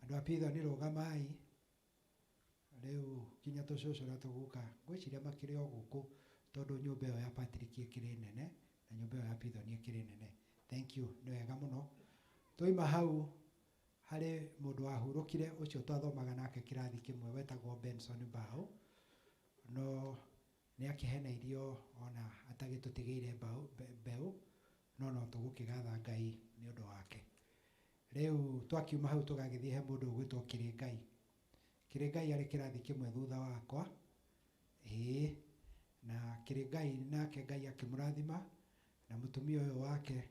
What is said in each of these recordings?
Andu apitho ni rugamai riu kinya tucucu na tuguka ngwiciria makiri o guku tondu nyumba iyo ya Patrick ikiri nene na nyumba iyo ya pitho ni ikiri nene. Thank you, ni wega muno. Toima hau hari mundu wahurukire ucio twathomaga nake kirathi kimwe wetagwo Benson Bao, no ni akiheneirio ona atagitutigire mbeu no tugukigatha Ngai ni undu wake. Riu twakiuma hau tugagithie he mundu ugwitwo Kiringai. Kiringai ari kirathi kimwe thutha wakwa na Kiringai nake Ngai akimurathima na mutumia uyu wake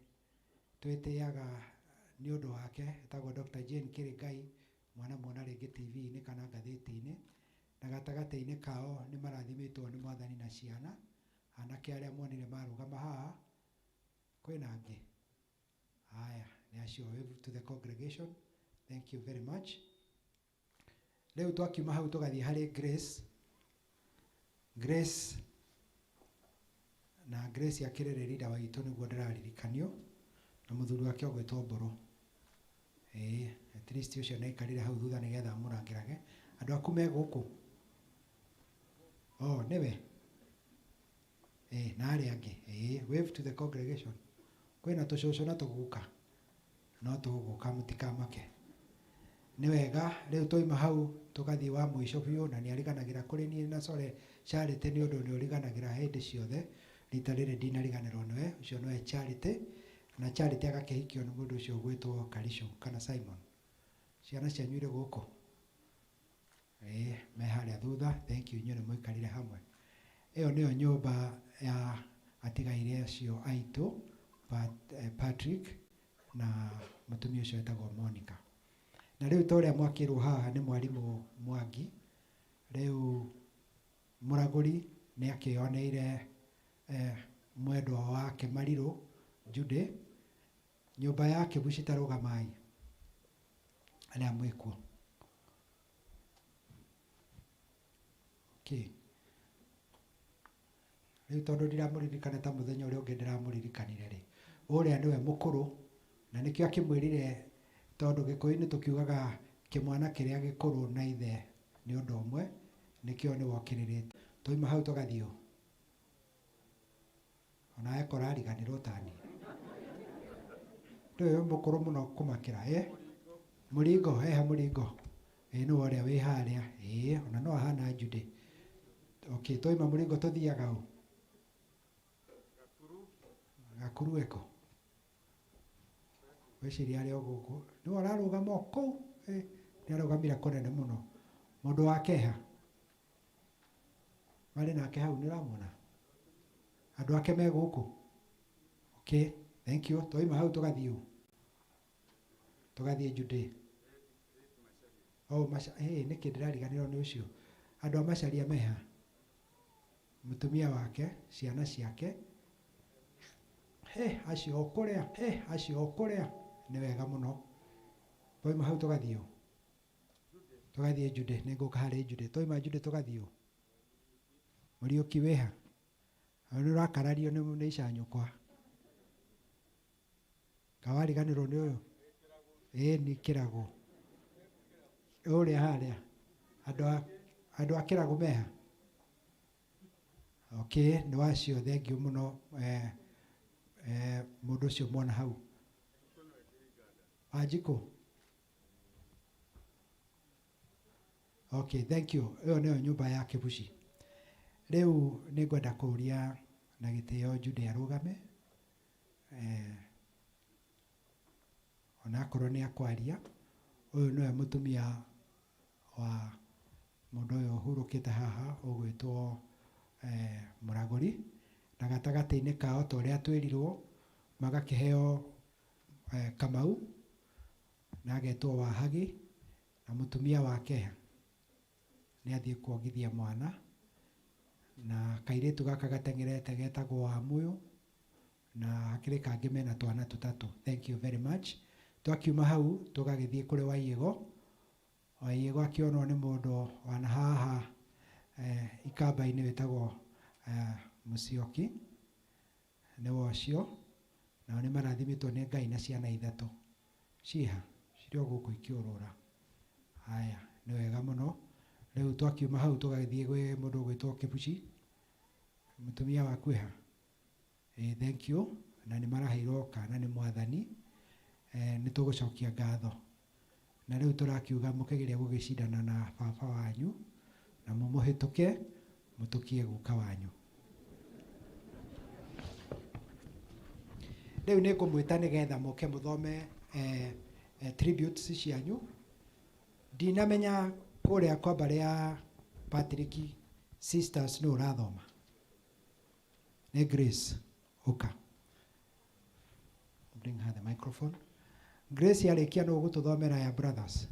twitiaga ni undu wake etagwo Dr. Jane Kiringai, mwana muona ringi TV-ini kana ngathiti-ini, na gatagati-ini kao ni marathimitwo ni Mwathani na ciana. Anake aria monire marugama haha kwina angi haya ni acio. Wave to the congregation, thank you very much. Leo twakiuma hau tugathie hari Grace na Grace akirere rida wa itu niguo ndiraririkanio na muthuri wake ogwetwo Mburu. At least ucio na ikarire hau thutha nigetha murangirage andu aku me guku. Niwe na ari angi. Wave to the congregation. Kwina tucucu na tuguka no tuguka mutikamake. Ni wega riu toima hau tugathie wa mwisho biu na ni ariganagira kuri ni na sore Charity ni undu ni uriganagira hindi ciothe. Rita riri ndinariganirwo niwe ucio niwe Charity, na Charity agakihikio ni mundu ucio gwitwo Karisho kana Simon. Ciana cianyuire guku me haria thutha. Thank you nyone muikarire hamwe. Iyo niyo nyumba ya atigaire acio aitu Patrick na mutumia ucio etagwo Monica. Na riu toria mwakirwo haha ni mwarimu Mwangi. Riu Muraguri ni akioneire mwendwa wake Mariru Jude nyumba yake bucitarugamai aria mwikuo. Riu tondu ndiramuririkana ta muthenya uria ungi ndiramuririkanire ri uria niwe mukuru na nikio akimwirire tondu Gikuyu-ini tukiugaga kimwana kiria gikuru na ithe ni undu umwe nikio ni wokiririte. Toima hau tugathio ona ekora ariganirwo tani ndiwe mukuru muno kumakira Muringo ha Muringo ni uria wi haria ona no ahana Jude. Toima Muringo tuthiaga u Gakuru eko weciria aria guku ni wararugama ku ni arugamira kunene muno mundu wake ha mari nake hau ni ramona andu ake me guku. Thank you. Toima hau tugathio Jude niki ndirariganirwo ni ucio andu a Macharia meha mutumia wake ciana ciake acio kuria ni wega muno. Toima hau tugathie Jude ninguka hari Jude. Toima Jude tugathio Muriuki weha ani urakarario ni icanyukwa kawariganirwo ni uyu ni Kirago uria haria andu a Kirago meha. Ni wacio. Thank you muno mundu ucio mwana hau Wanjiku. Thank you. Iyo niyo nyumba ya Kibuci. Riu ningwenda kuria na gitio Jude arugame ona korwo ni akwaria. Uyu niwe mutumia wa mundu uyu hurukite haha ugwitwo Muraguri, na gatagati-ini kao ta uria twirirwo magakiheo Kamau na agetwo Wahagi, na mutumia wake ni athie kuongithia mwana, na kairitu gaka gatengerete getagwo Wamuyu, na hakiri kangi mena twana tutatu. Thank you very much. Twakiuma hau tugagithie kuri Waiego akionwo ni mundu wana haha ikamba-ini wetagwo Musyoki ni wocio, nao ni marathimitwo ni Ngai na ciana ithatu ciha cirio guku ikiurura. Haya, nĩ wega mũno. Rĩu twakiuma hau tũgathiĩ gwĩ mũndũ ũgwĩtwo Kĩbuci. Mũtumia waku ha? Thank you. Na nĩ maraheirwo kana nĩ mwathani. Nĩ tũgũcokia ngatho. Na rĩu tũrakiuga mũkĩgeria gũgĩcindana na baba wanyu na mũmũhĩtũke mũtũkie guka wanyu. Rĩu nĩ ngũmwĩta nĩgetha mũke mũthome tributes cianyu. Ndinamenya kũrĩa kwa mbarĩ ya Patrick sisters nĩ ũrathoma. Nĩ Grace. Ũka. Bring her the microphone. Grace yarĩkia no gũtũthomera ya brothers.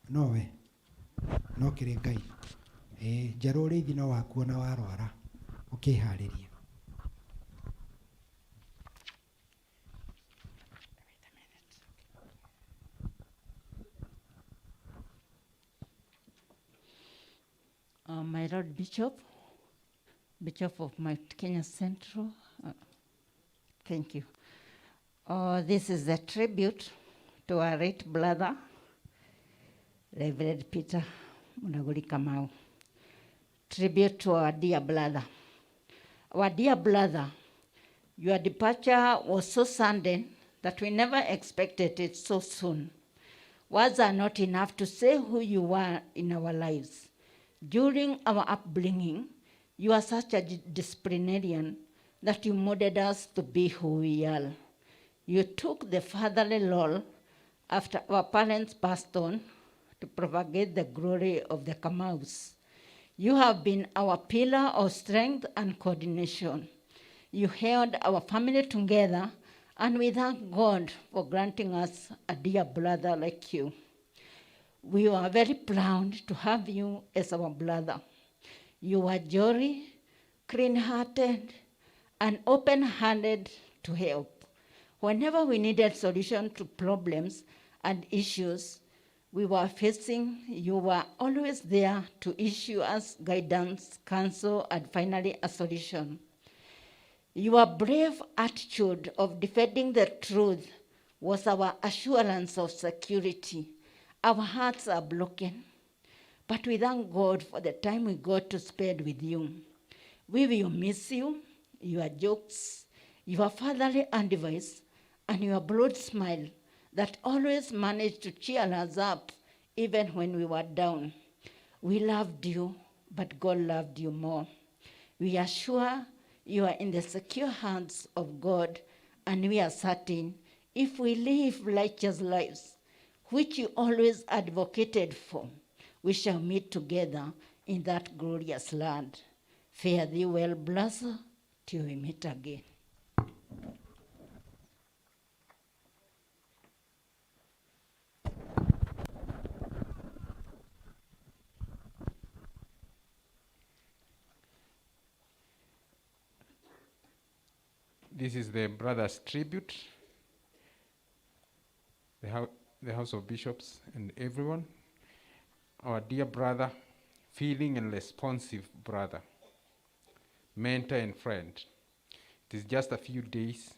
Nowe. No kĩrĩ Ngai. Njarũ rĩithi no wakuona warwara. Ũkĩharĩria. My Lord Bishop of Mount Kenya Central, thank you. This is a tribute to our late brother, Reverend Peter Muraguri Kamau. Tribute to our dear brother. Our dear brother, your departure was so sudden that we never expected it so soon. Words are not enough to say who you were in our lives. During our upbringing, you are such a disciplinarian that you molded us to be who we are. You took the fatherly role after our parents passed on to propagate the glory of the Kamaus. You have been our pillar of strength and coordination. You held our family together, and we thank God for granting us a dear brother like you. We are very proud to have you as our brother. You are jolly, clean-hearted, and open-handed to help. Whenever we needed solution to problems and issues we were facing, you were always there to issue us guidance, counsel, and finally a solution. Your brave attitude of defending the truth was our assurance of security. Our hearts are broken, but we thank God for the time we got to spend with you. We will miss you, your jokes, your fatherly advice, and your broad smile that always managed to cheer us up even when we were down. We loved you, but God loved you more. We are sure you are in the secure hands of God, and we are certain if we live righteous lives, which you always advocated for, we shall meet together in that glorious land. Fare thee well, brother, till we meet again. This is the brothers' tribute, the House of Bishops and everyone. Our dear brother, feeling and responsive brother, mentor and friend. It is just a few days.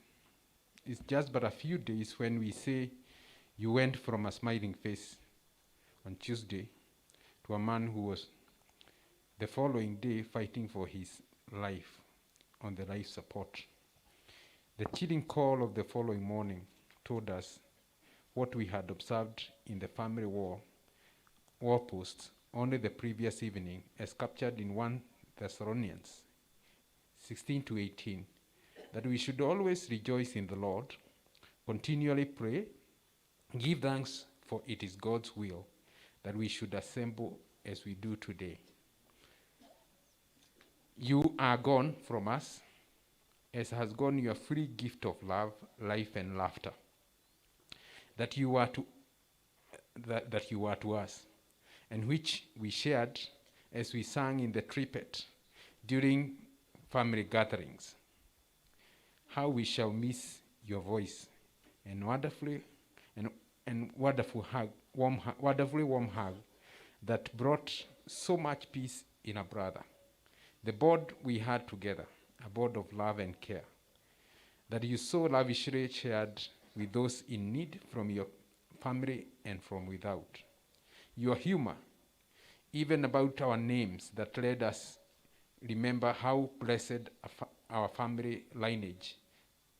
It's just but a few days when we say you went from a smiling face on Tuesday to a man who was the following day fighting for his life on the life support. The chilling call of the following morning told us what we had observed in the family war posts only the previous evening, as captured in 1 Thessalonians 16-18, that we should always rejoice in the Lord, continually pray, give thanks, for it is God's will that we should assemble as we do today. You are gone from us, as has gone your free gift of love, life, and laughter, that you are to us, and which we shared as we sang in the triplet during family gatherings. How we shall miss your voice and wonderfully warm hug that brought so much peace in a brother. The bond we had together, a bond of love and care, that you so lavishly shared with those in need from your family and from without. your humor, even about our names that led us remember how blessed our family lineage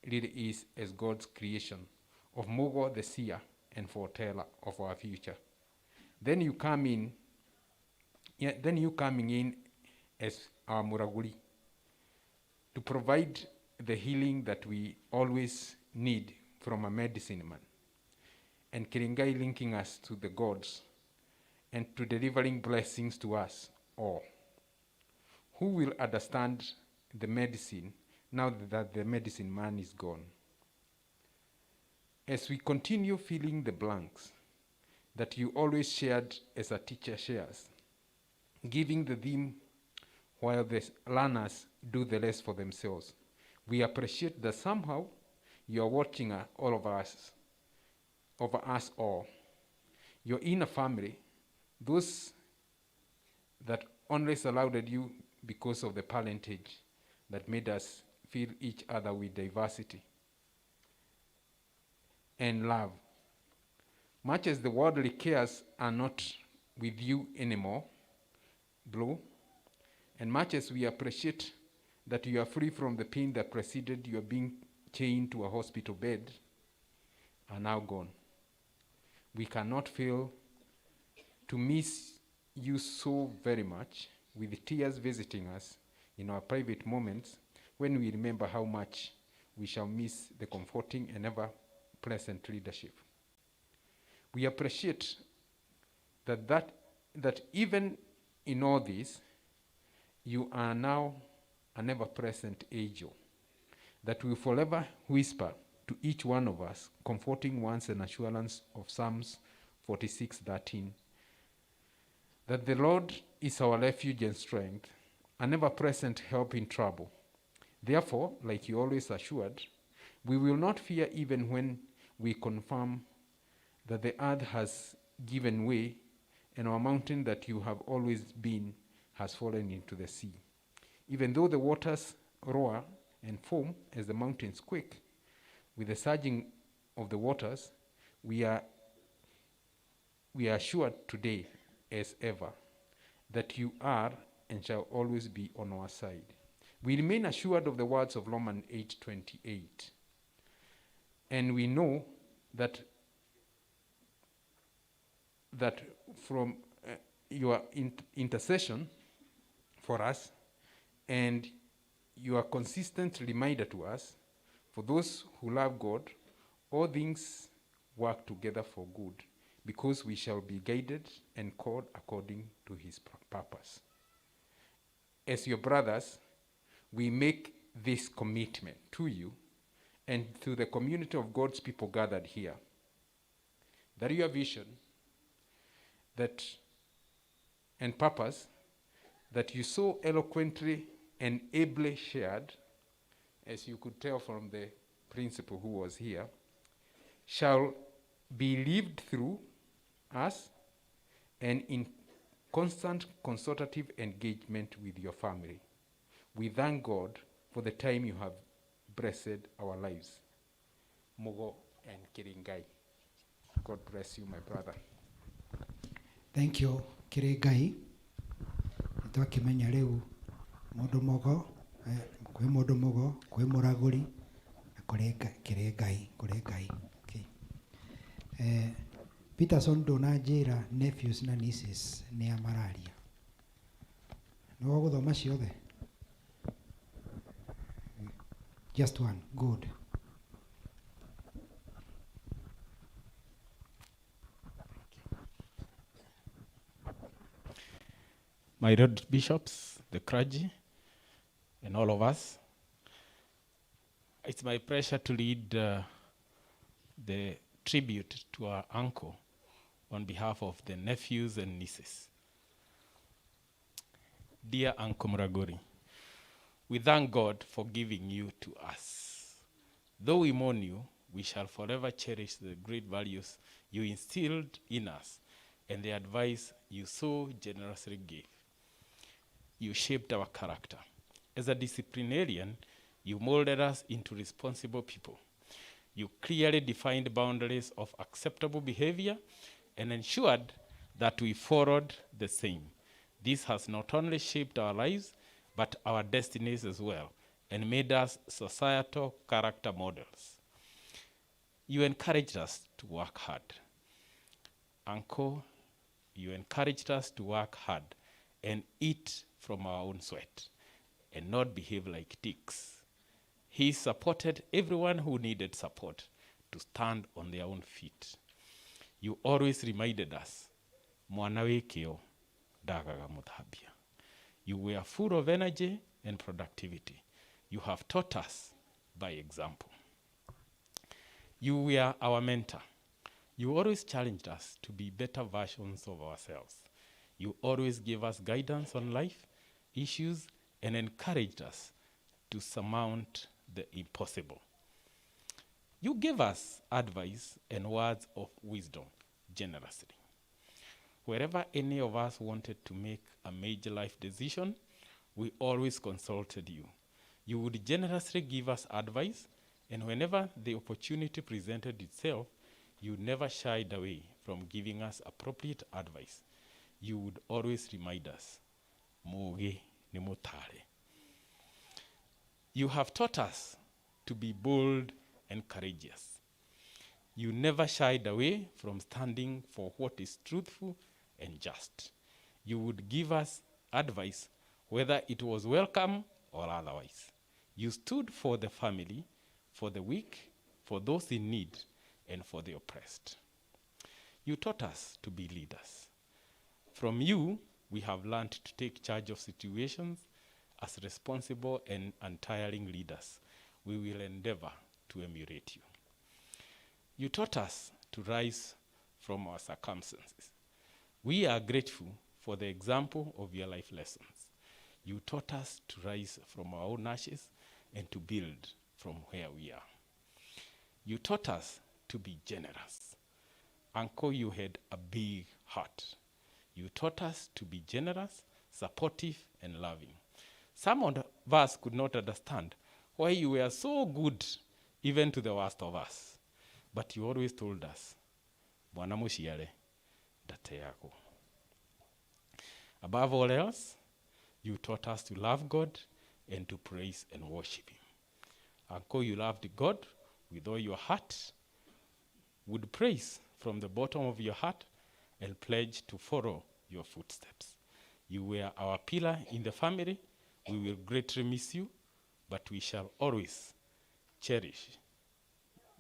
really is as God's creation of Mugo the seer and foreteller of our future. Then you coming in as our Muraguri to provide the healing that we always need from a medicine man, and Kiringai linking us to the gods and to delivering blessings to us all. Who will understand the medicine now that the medicine man is gone? As we continue filling the blanks that you always shared as a teacher shares, giving the theme while the learners do the rest for themselves, we appreciate that somehow you are watching all of us, over us all. Your inner family, those that only surrounded you because of the parentage that made us feel each other with diversity and love. Much as the worldly cares are not with you anymore, Blue, and much as we appreciate that you are free from the pain that preceded your being chained to a hospital bed, are now gone. We cannot fail to miss you so very much, with tears visiting us in our private moments when we remember how much we shall miss the comforting and ever-present leadership. We appreciate that even in all this, you are now an ever-present angel that will forever whisper to each one of us comforting words and assurance of Psalms 46:13, that the Lord is our refuge and strength, an ever-present help in trouble. Therefore, like you always assured, we will not fear even when we confirm that the earth has given way and our mountain that you have always been has fallen into the sea. Even though the waters roar and foam as the mountains quake, with the surging of the waters, we are assured today as ever that you are and shall always be on our side. We remain assured of the words of Romans 8:28. And we know that from your intercession for us and your consistent reminder to us, for those who love God, all things work together for good, because we shall be guided and called according to his purpose. As your brothers, we make this commitment to you and to the community of God's people gathered here, that your vision and purpose that you so eloquently and ably shared, as you could tell from the principal who was here, shall be lived through us and in constant consultative engagement with your family. We thank God for the time you have blessed our lives. Mugo and Kiringai. God bless you, my brother. Thank you, Kiringai. Twakimenya riu mundu mogo kwi mundu mogo kwi Muraguri na kuri Kiringai. Okay. Peterson ndunanjira nephews na nieces ni amararia. No guthoma ciothe. Just one. Good. My Lord Bishops, the clergy, and all of us, it's my pleasure to lead the tribute to our uncle on behalf of the nephews and nieces. Dear Uncle Muraguri, we thank God for giving you to us. Though we mourn you, we shall forever cherish the great values you instilled in us and the advice you so generously gave. You shaped our character. As a disciplinarian, you molded us into responsible people. You clearly defined boundaries of acceptable behavior and ensured that we followed the same. This has not only shaped our lives, but our destinies as well, and made us societal character models. You encouraged us to work hard. Uncle, you encouraged us to work hard and eat from our own sweat and not behave like dicks. He supported everyone who needed support to stand on their own feet. You always reminded us, mwana wikio ndagaga muthambia. You were full of energy and productivity. You have taught us by example. You were our mentor. You always challenged us to be better versions of ourselves. You always gave us guidance on life issues and encouraged us to surmount the impossible. You gave us advice and words of wisdom generously. Wherever any of us wanted to make a major life decision, we always consulted you. You would generously give us advice, and whenever the opportunity presented itself, you never shied away from giving us appropriate advice. You would always remind us, Muge ni mutare. You have taught us to be bold and courageous. You never shied away from standing for what is truthful and just. You would give us advice whether it was welcome or otherwise. You stood for the family, for the weak, for those in need, and for the oppressed. You taught us to be leaders. From you, we have learned to take charge of situations as responsible and untiring leaders. We will endeavor to emulate you. You taught us to rise from our circumstances. We are grateful for the example of your life lessons. You taught us to rise from our own ashes and to build from where we are. You taught us to be generous. Uncle, you had a big heart. You taught us to be generous, supportive, and loving. Some of us could not understand why you were so good, even to the worst of us. But you always told us, Bwana mushiare, date yako. Above all else, you taught us to love God and to praise and worship Him. Uncle, you loved God with all your heart, would praise from the bottom of your heart, and pledge to follow your footsteps. You were our pillar in the family. We will greatly miss you, but we shall always cherish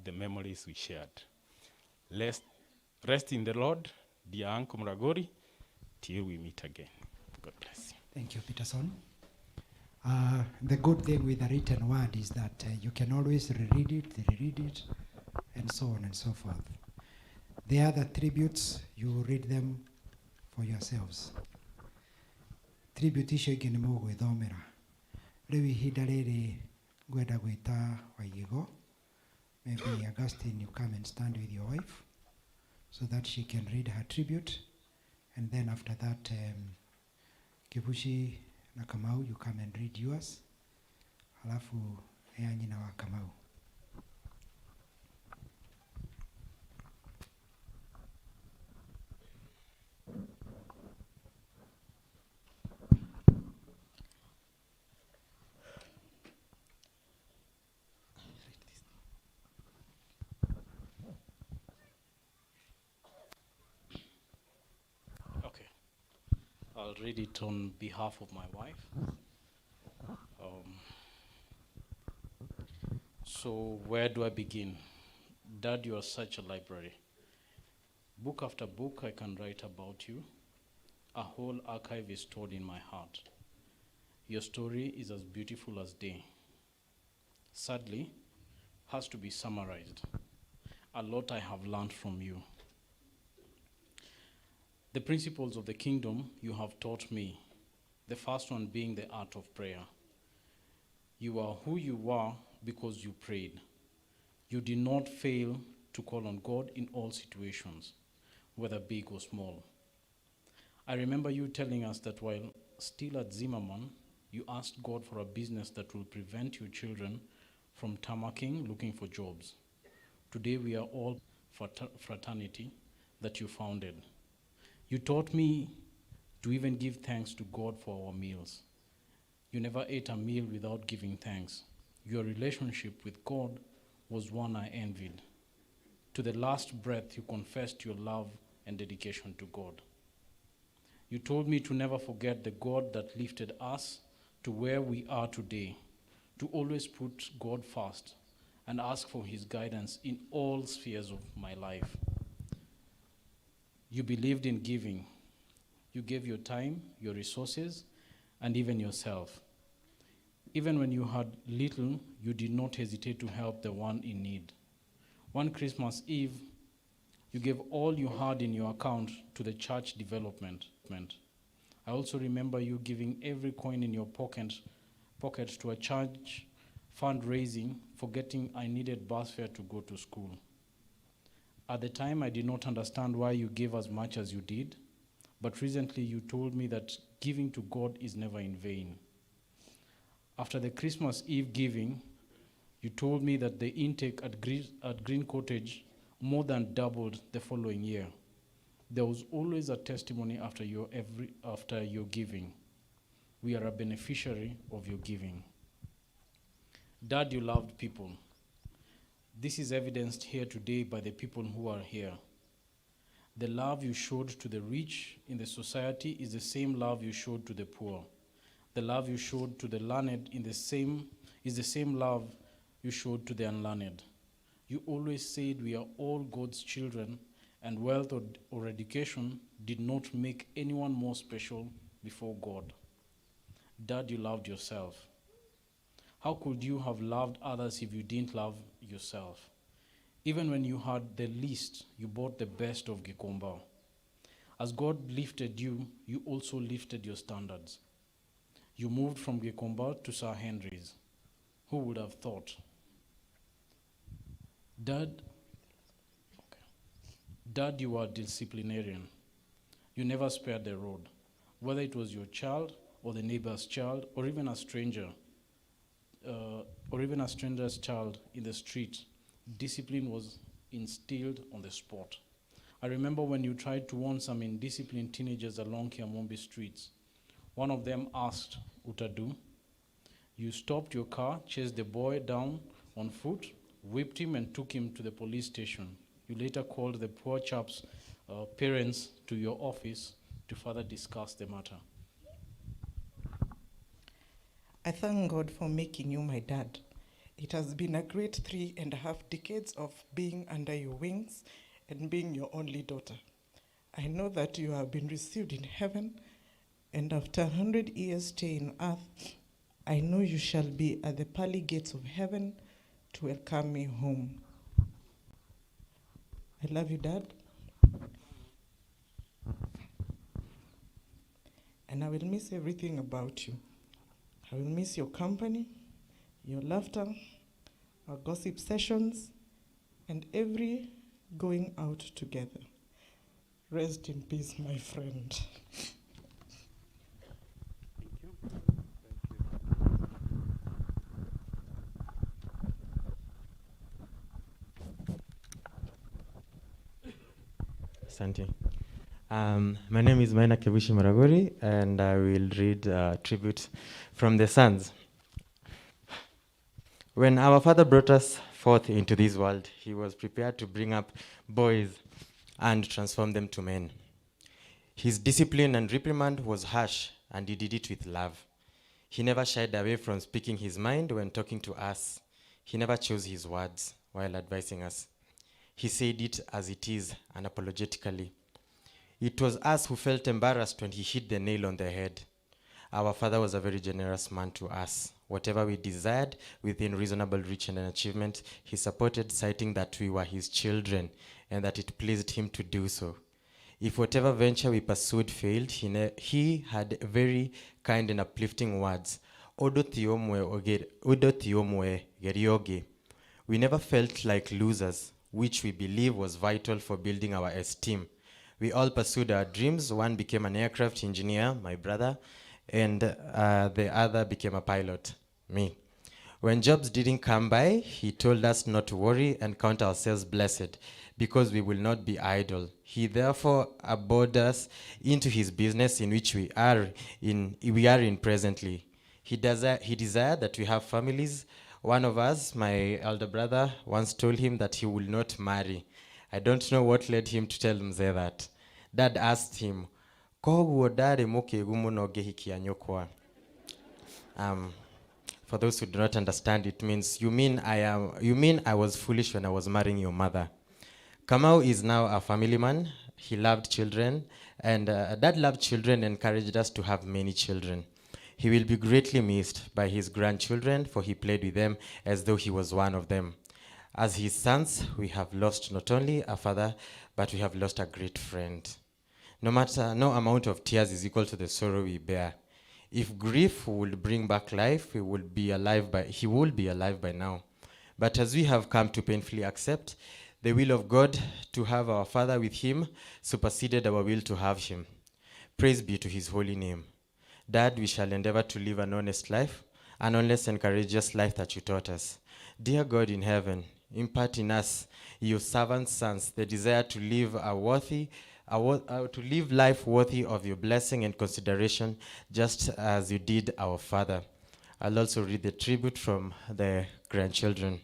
the memories we shared. Rest in the Lord, dear Uncle Muraguri, till we meet again. God bless you. Thank you, Peterson. The good thing with the written word is that you can always reread it, and so on and so forth. The other tributes, you read them for yourselves. Tribute icio ingĩ nĩ mũgwĩthomera. Rĩu ihinda rĩrĩ ngwenda gwĩta Waigigo. Maybe Augustine, you come and stand with your wife so that she can read her tribute. And then after that, Kibushi na Kamau, you come and read yours. Halafu nyina wa Kamau. Okay. I'll read it on behalf of my wife. So where do I begin? Dad, you are such a library. Book after book I can write about you. A whole archive is stored in my heart. Your story is as beautiful as day. Sadly, has to be summarized. A lot I have learned from you. The principles of the kingdom you have taught me, the first one being the art of prayer. You are who you are because you prayed. You did not fail to call on God in all situations, whether big or small. I remember you telling us that while still at Zimmerman, you asked God for a business that will prevent your children from tamarking looking for jobs. Today we are all fraternity that you founded. You taught me to even give thanks to God for our meals. You never ate a meal without giving thanks. Your relationship with God was one I envied. To the last breath, you confessed your love and dedication to God. You told me to never forget the God that lifted us to where we are today, to always put God first and ask for his guidance in all spheres of my life. You believed in giving. You gave your time, your resources, and even yourself. Even when you had little, you did not hesitate to help the one in need. One Christmas Eve, you gave all you had in your account to the church development. I also remember you giving every coin in your pocket to a church fundraising, forgetting I needed bus fare to go to school. At the time, I did not understand why you gave as much as you did, but recently you told me that giving to God is never in vain. After the Christmas Eve giving, you told me that the intake at Green Cottage more than doubled the following year. There was always a testimony after your giving. We are a beneficiary of your giving. Dad, you loved people. This is evidenced here today by the people who are here. The love you showed to the rich in the society is the same love you showed to the poor. The love you showed to the learned is the same love you showed to the unlearned. You always said we are all God's children, and wealth or education did not make anyone more special before God. Dad, you loved yourself. How could you have loved others if you didn't love yourself? Even when you had the least, you bought the best of Gikomba. As God lifted you, you also lifted your standards. You moved from Gikomba to Sir Henry's. Who would have thought? Dad, you were a disciplinarian. You never spared the road. Whether it was your child or the neighbor's child or even a stranger's child in the street, discipline was instilled on the spot. I remember when you tried to warn some indisciplined teenagers along Kiamombi streets. One of them asked, "Utadu?" You stopped your car, chased the boy down on foot, whipped him and took him to the police station. You later called the poor chap's parents to your office to further discuss the matter. I thank God for making you my dad. It has been a great 3.5 decades of being under your wings and being your only daughter. I know that you have been received in heaven, and after 100 years stay in earth, I know you shall be at the pearly gates of heaven to welcome me home. I love you, Dad. And I will miss everything about you. I will miss your company, your laughter, our gossip sessions, and every going out together. Rest in peace, my friend. Asante. My name is Maina Kebushi Muraguri, and I will read a tribute from the Sons. When our father brought us forth into this world, he was prepared to bring up boys and transform them to men. His discipline and reprimand was harsh, and he did it with love. He never shied away from speaking his mind when talking to us. He never chose his words while advising us. He said it as it is, unapologetically. It was us who felt embarrassed when he hit the nail on the head. Our father was a very generous man to us. Whatever we desired within reasonable reach and an achievement, he supported, citing that we were his children and that it pleased him to do so. If whatever venture we pursued failed, he had very kind and uplifting words. Odo thiomwe gerioge. We never felt like losers, which we believe was vital for building our esteem. We all pursued our dreams. One became an aircraft engineer, my brother, and the other became a pilot, me. When jobs didn't come by, he told us not to worry and count ourselves blessed, because we will not be idle. He therefore abode us into his business in which we are in presently. He desired that we have families. One of us, my elder brother, once told him that he will not marry. I don't know what led him to tell Mzee that. Dad asked him, "Koguo ndari mukigu muno ngihikia nyukwa." For those who do not understand, it means you mean I was foolish when I was marrying your mother. Kamau is now a family man. He loved children, and Dad loved children and encouraged us to have many children. He will be greatly missed by his grandchildren, for he played with them as though he was one of them. As his sons, we have lost not only a father, but we have lost a great friend. No amount of tears is equal to the sorrow we bear. If grief would bring back life, he will be alive by now. But as we have come to painfully accept, the will of God to have our Father with him superseded our will to have him. Praise be to his holy name. Dad, we shall endeavor to live an honest life, an honest and courageous life that you taught us. Dear God in heaven, impart in us, your servant sons, the desire to live to live life worthy of your blessing and consideration, just as you did our Father. I'll also read the tribute from the grandchildren.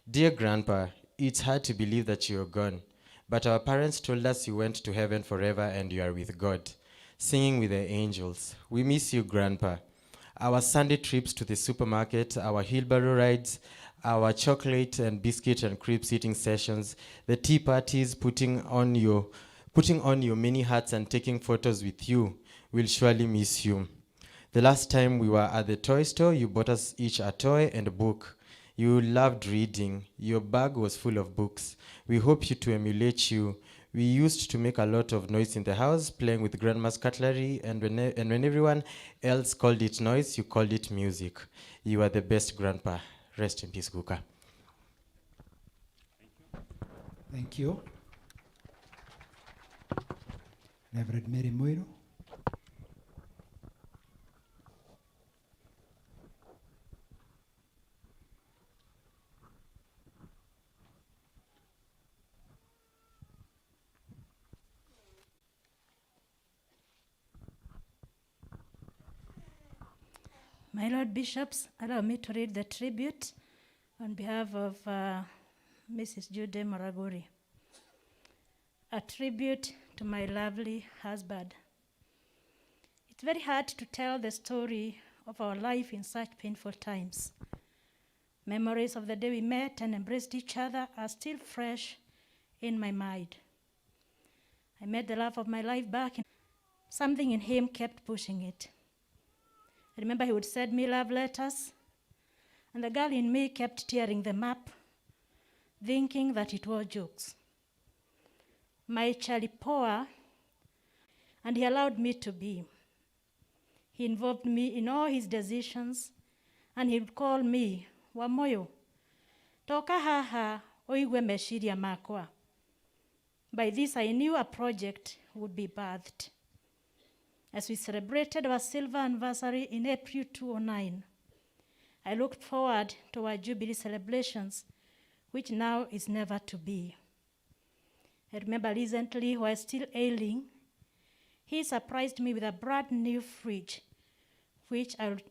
Dear Grandpa, it's hard to believe that you're gone, but our parents told us you went to heaven forever and you are with God, singing with the angels. We miss you, Grandpa. Our Sunday trips to the supermarket, our wheelbarrow rides, our chocolate and biscuit and crepes eating sessions, the tea parties, putting on your many hats and taking photos with you, we'll surely miss you. The last time we were at the toy store, you bought us each a toy and a book. You loved reading. Your bag was full of books. We hope you to emulate you. We used to make a lot of noise in the house, playing with grandma's cutlery, and when everyone else called it noise, you called it music. You are the best, Grandpa. Rest in peace, Guka. Thank you. Reverend Mary Moiro. My Lord Bishops, allow me to read the tribute on behalf of Mrs. Jude Muraguri. A tribute to my lovely husband. It's very hard to tell the story of our life in such painful times. Memories of the day we met and embraced each other are still fresh in my mind. I met the love of my life back, and something in him kept pushing it. I remember he would send me love letters, and the girl in me kept tearing them up, thinking that it was jokes. My Charlie Poa, and he allowed me to be. He involved me in all his decisions, and he would call me, Wamoyo, toka haha oigwe meshiria makwa. By this I knew a project would be birthed. As we celebrated our silver anniversary in April 2009, I looked forward to our Jubilee celebrations, which now is never to be. I remember recently, while still ailing, he surprised me with a brand new fridge, which I will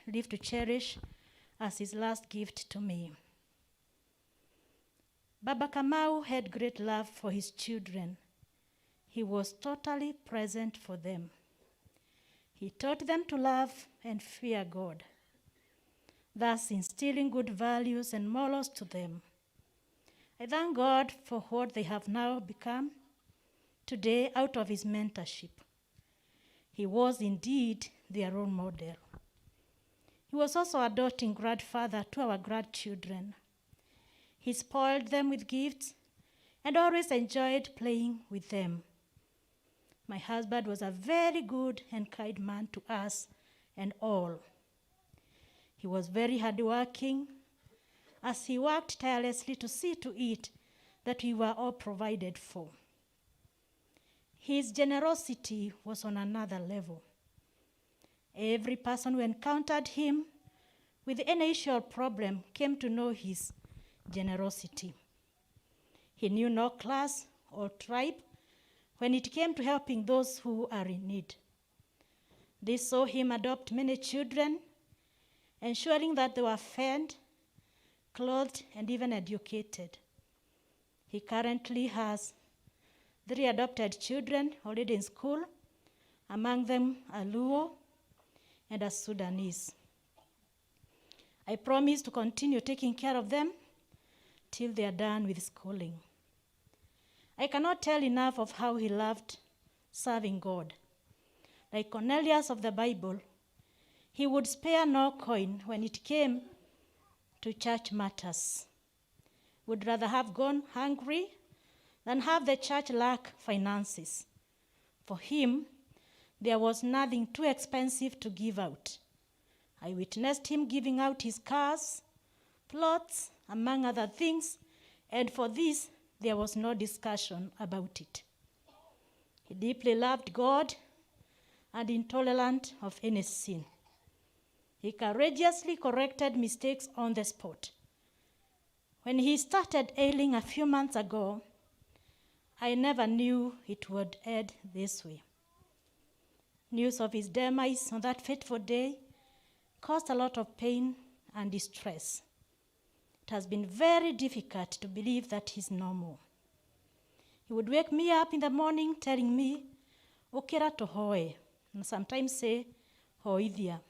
live to cherish as his last gift to me. Baba Kamau had great love for his children. He was totally present for them. He taught them to love and fear God, thus instilling good values and morals to them. I thank God for what they have now become today out of his mentorship. He was indeed their role model. He was also a doting grandfather to our grandchildren. He spoiled them with gifts and always enjoyed playing with them. My husband was a very good and kind man to us and all. He was very hardworking, as he worked tirelessly to see to it that we were all provided for. His generosity was on another level. Every person who encountered him with any issue or problem came to know his generosity. He knew no class or tribe when it came to helping those who are in need. This saw him adopt many children, ensuring that they were fed, clothed, and even educated. He currently has 3 adopted children already in school, among them a Luo and a Sudanese. I promise to continue taking care of them till they are done with schooling. I cannot tell enough of how he loved serving God. Like Cornelius of the Bible, he would spare no coin when it came to church matters. Would rather have gone hungry than have the church lack finances. For him, there was nothing too expensive to give out. I witnessed him giving out his cars, plots, among other things, and for this, there was no discussion about it. He deeply loved God and intolerant of any sin. He courageously corrected mistakes on the spot. When he started ailing a few months ago, I never knew it would end this way. News of his demise on that fateful day caused a lot of pain and distress. It has been very difficult to believe that he's normal. He would wake me up in the morning telling me, "Ukira tohoe," and sometimes say, "Hoithia."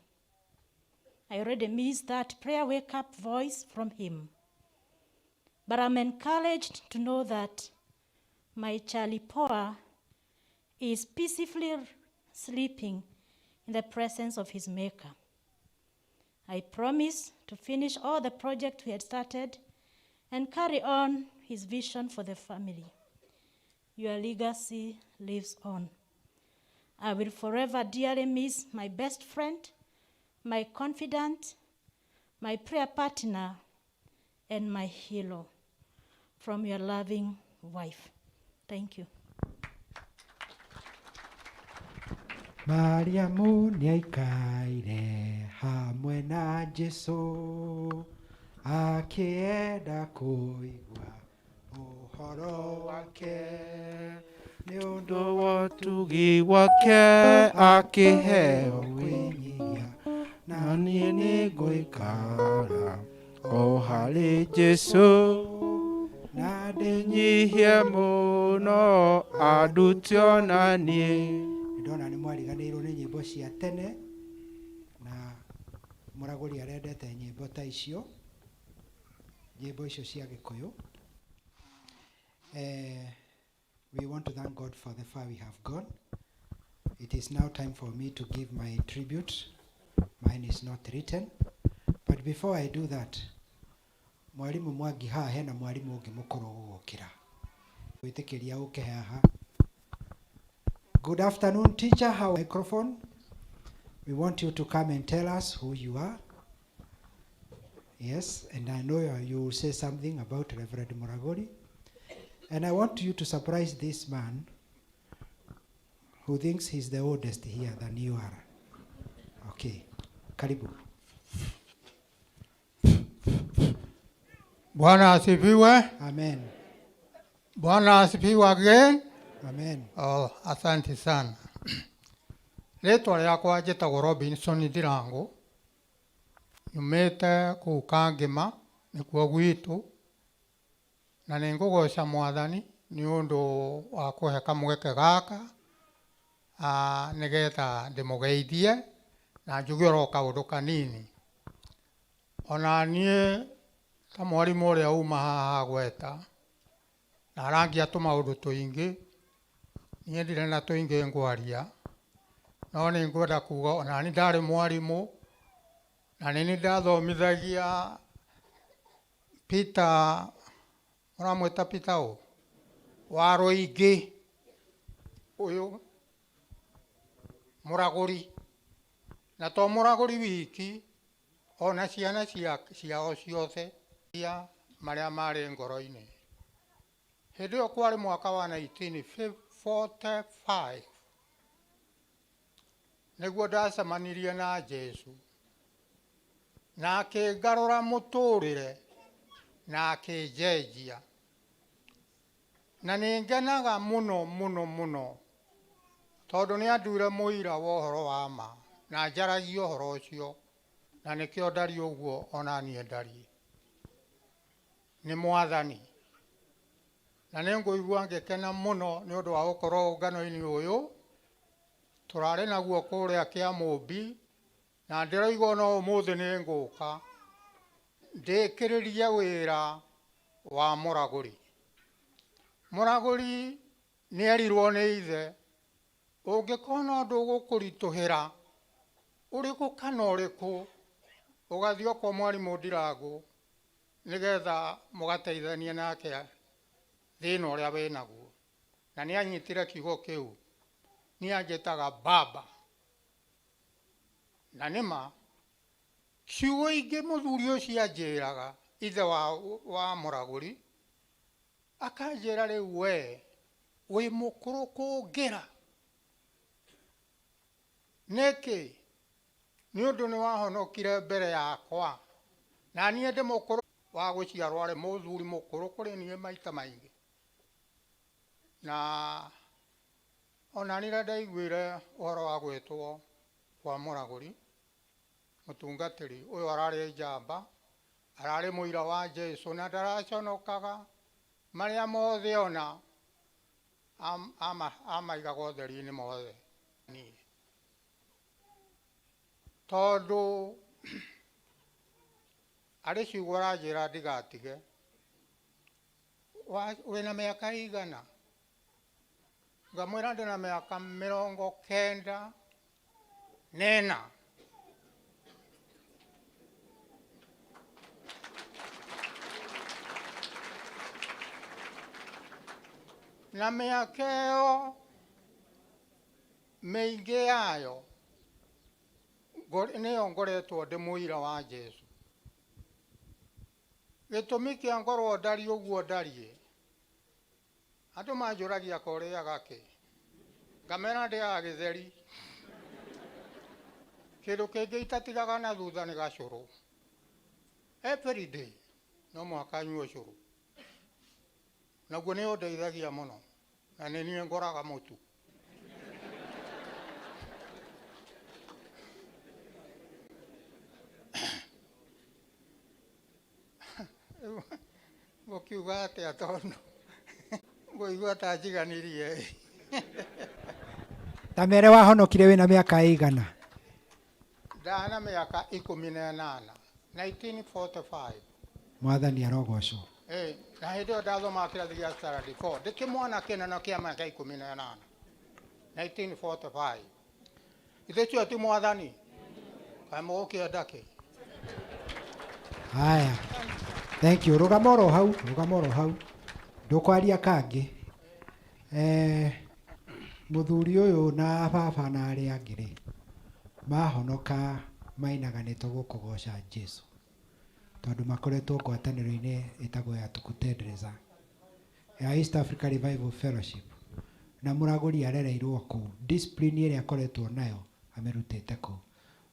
I already miss that prayer wake-up voice from him. But I'm encouraged to know that my Charlie Poa is peacefully sleeping in the presence of his Maker. I promise to finish all the projects we had started and carry on his vision for the family. Your legacy lives on. I will forever dearly miss my best friend, my confidant, my prayer partner, and my hero. From your loving wife. Thank you. Mariamu niaikaire hamwe na Jesu akienda kuigua uhoro wake ni undu wa Tugi wake akiheo kwinyia na niĩ nĩngũikara o harĩ Jesũ na ndĩnyihie mũno andute ona niĩ. ndona nĩ mwariganĩirwo nĩ nyĩmbo cia tene na Muraguri arendete nyĩmbo ta icio, nyĩmbo icio cia Gĩkũyũ. We want to thank God for the far we have gone. It is now time for me to give my tribute. Mine is not written. But before I do that, mwarimu Mwangi haha hena mwarimu ũngĩ mũkũrũ gũgũkĩra. Gwĩtĩkĩria ũke haha. Good afternoon, teacher. How microphone? We want you to come and tell us who you are. Yes, and I know you will say something about Reverend Muraguri. And I want you to surprise this man who thinks he's the oldest here than you are. Okay, karibu. Bwana asifiwe. Amen. Bwana asifiwe again. Amen. Oh, asante sana. Rĩtwa rĩakwa njĩtagwo Robinson Ndirango. Nyumĩte kũu Kangĩma nĩkuo gwitũ. Na nĩngũgoca Mwathani nĩ ũndũ wa kũhe kamweke gaka. Nĩgetha ndĩmũgeithie na njuge oro kaũndũ kanini. Ona niĩ ta mwarimũ ũrĩa uma haha gweta na arangia tũmaũndũ tũingĩ, niĩ ndirĩ na tũingĩ ngwaria, no nĩ ngwenda kuga ona niĩ ndarĩ mwarimũ na nĩ ndathomithagia Peter, mũramwĩta Peter ũ wa Rũingĩ ũyũ Muraguri, na to Muraguri wiki ona ciana ciao ciothe marĩa marĩ ngoro-inĩ. Hĩndĩ ĩyo kwarĩ mwaka wa 1945 nĩguo ndacemanirie na Jesu na akĩngarũra mũtũrĩre na akĩnjenjia. Na nĩ ngenaga mũno mũno mũno tondũ nĩ anduire mũira wa ũhoro wa ma na njaragia ũhoro ũcio, na nĩkĩo ndariĩ ũguo ona niĩ ndariĩ. Nĩ Mwathani, na nĩ ngũigua ngĩkena mũno nĩ ũndũ wa gũkorwo ũngano-inĩ ũyũ. Tũrarĩ naguo kũrĩa Kĩamũmbi, na ndĩroiga ona ũmũthĩ nĩ ngũka ndĩkĩrĩrie wĩra wa Muraguri. Muraguri nĩ erirwo nĩ ithe, ũngĩkona ũndũ ũgũkũritũhĩra ũrĩkũ kana ũrĩkũ, ũgathiĩ kwa mwarimũ Ndirangũ nĩgetha mũgateithanie nake thĩna ũrĩa wĩnaguo. Na nĩ anyitire kiugo kĩu, nĩ anjĩtaga baba. Na nĩma ciugo ingĩ mũthuri ũcio anjĩraga, ithe wa Muraguri, akanjĩra rĩu we wĩ mũkũrũ kũngĩra. Nĩkĩ? Nĩ ũndũ nĩ wahonokire mbere yakwa, na niĩ ndĩ mũkũrũ wa gũciarwo arĩ mũthuri mũkũrũ kũrĩ niĩ maita maingĩ. Na ona nĩ ndaiguire ũhoro wa gwĩtwo kwa Muraguri, mũtungatĩri ũyũ ararĩ njamba, ararĩ mũira wa Jesũ na ndaraconokaga, marĩa mothe ona amaigaga ũtheri-inĩ mothe. Tondũ arĩ ciugo aranjĩra ndigatige. Wĩna mĩaka igana? Ngamwĩra ndĩna mĩaka 94. Na mĩaka ĩyo mĩingĩ yayo nĩyo ngoretwo ndĩ mũira wa Jesũ. Gĩtũmi kĩa ngorwo ndariĩ ũguo ndariĩ, andũ manjũragia korĩaga kĩ, ngamera ndĩaga gĩtheri. Kĩndũ kĩngĩ itatigaga na thutha nĩ gacũrũ. Every day no mũhaka nyue ũcũrũ, naguo nĩ ũndeithagia mũno, na nĩ niĩ ngoraga mũtu. Gũkiuga atĩa tondũ ngũigua ta njiganirie. Ta mere wahonokire wĩna mĩaka ĩigana? Ndana mĩaka 18, 1945. Mwathani arogocwo. Na hĩndĩ ĩyo ndathomaga kĩrathi gĩa standard 4 ndĩ kĩmwana kĩnene kĩa mĩaka 18, 1945. Ithe ũcio ti Mwathani? Kaĩ mũgũkĩenda kĩ? Haya, thank you. Rũgama oro hau, rũgama oro hau. Ndũkwaria kangĩ. Mũthuri ũyũ na baba na arĩa angĩ rĩ, mahonoka mainaganĩtwo gũkũgoca Jesũ, tondũ makoretwo ngwatanĩro-inĩ ĩtagwo ya Tukutendereza ya East Africa Revival Fellowship, na Muraguri arereirwo kũu. Discipline ĩrĩa akoretwo nayo amerutĩte kũu.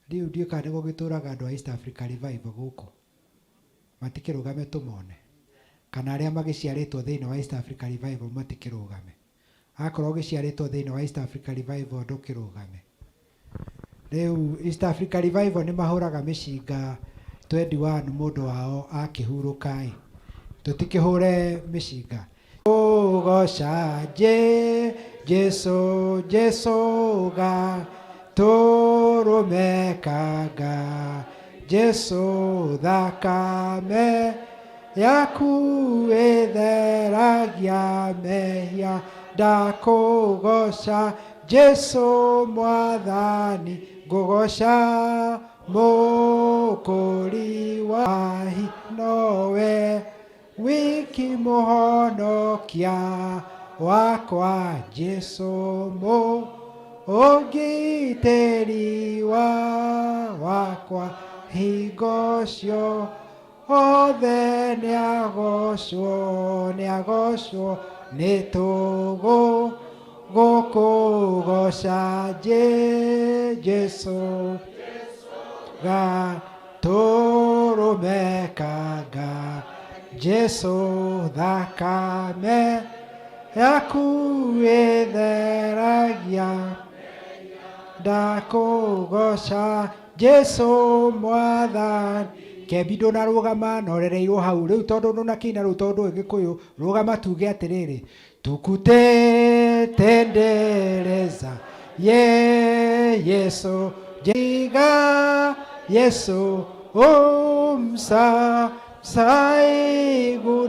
Rĩu ndiũĩ kana nĩ gũgĩtũraga andũ a East Africa Revival gũkũ, matikĩrũgame tũmone, kana arĩa magĩciarĩtwo thĩinĩ wa East Africa Revival matikĩrũgame. Akorwo ũgĩciarĩtwo thĩinĩ wa East Africa Revival ndũkĩrũgame. Rĩu East Africa Revival nĩ mahũraga mĩcinga 21 mũndũ wao akĩhurũka. Tũtikĩhũre mĩcinga. Ũgoca Jesũ Jesũ ga tũrũmekaga Jesũ thakame yaku ĩtheragia mehia, ndakũgoca Jesũ Mwathani, ngũgoca mũkũri wa hi, nowe wiki mũhonokia wakwa Jesũ ũgitĩri wakwa, hingo cio othe nĩagocwo nĩtũgũkũgoca Jesũ ga tũ mekaga Jesu thakame yaku itheragia ndakugoca Jesu mwathani kebindo na rugama norereirwo hau riu tondu no nakina riu tondu Gikuyu rugama tuge atiriri tukutendereza Yesu jiga Yesu umsa saiguna